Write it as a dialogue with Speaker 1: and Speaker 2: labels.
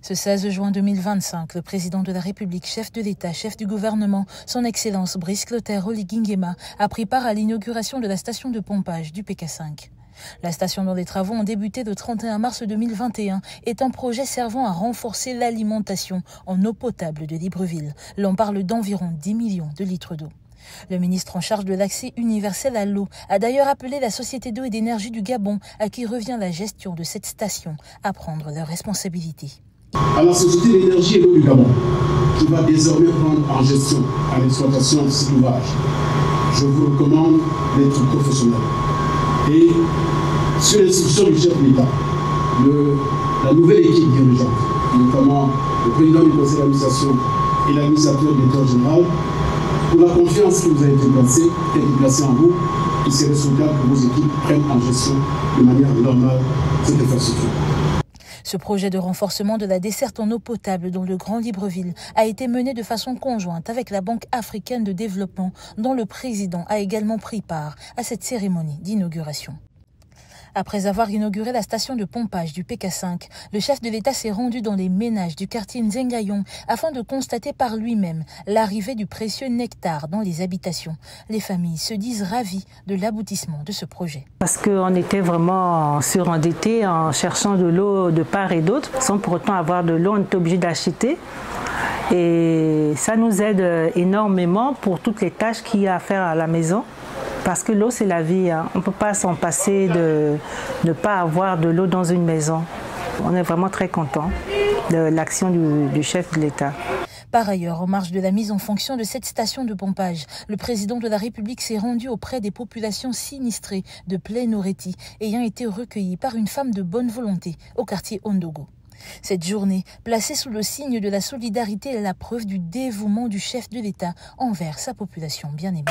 Speaker 1: Ce 16 juin 2025, le président de la République, chef de l'État, chef du gouvernement, son Excellence Brice Clotaire Oligui Nguema, a pris part à l'inauguration de la station de pompage du PK5. La station dont les travaux ont débuté le 31 mars 2021 est un projet servant à renforcer l'alimentation en eau potable de Libreville. L'on parle d'environ 10 millions de litres d'eau. Le ministre en charge de l'accès universel à l'eau a d'ailleurs appelé la Société d'eau et d'énergie du Gabon, à qui revient la gestion de cette station, à prendre leurs responsabilités.
Speaker 2: À la Société d'énergie et l'eau du Gabon, qui va désormais prendre en gestion, en exploitation de cet ouvrage, je vous recommande d'être professionnel. Et sur l'instruction du chef de l'État, la nouvelle équipe dirigeante, notamment le président du conseil d'administration et l'administrateur de l'État général, pour la confiance qui vous a été placée en vous, il serait souhaitable que vos équipes prennent en gestion de manière normale cette infrastructure.
Speaker 1: Ce projet de renforcement de la desserte en eau potable dans le Grand Libreville a été mené de façon conjointe avec la Banque africaine de développement, dont le président a également pris part à cette cérémonie d'inauguration. Après avoir inauguré la station de pompage du PK5, le chef de l'État s'est rendu dans les ménages du quartier Nzengayon afin de constater par lui-même l'arrivée du précieux nectar dans les habitations. Les familles se disent ravies de l'aboutissement de ce projet.
Speaker 3: Parce qu'on était vraiment surendettés en cherchant de l'eau de part et d'autre. Sans pour autant avoir de l'eau, on est obligé d'acheter. Et ça nous aide énormément pour toutes les tâches qu'il y a à faire à la maison. Parce que l'eau, c'est la vie. Hein. On ne peut pas s'en passer de ne pas avoir de l'eau dans une maison. On est vraiment très contents de l'action du chef de l'État.
Speaker 1: Par ailleurs, en marge de la mise en fonction de cette station de pompage, le président de la République s'est rendu auprès des populations sinistrées de Plein-Oreti, ayant été recueillies par une femme de bonne volonté au quartier Ondogo. Cette journée, placée sous le signe de la solidarité, est la preuve du dévouement du chef de l'État envers sa population bien-aimée.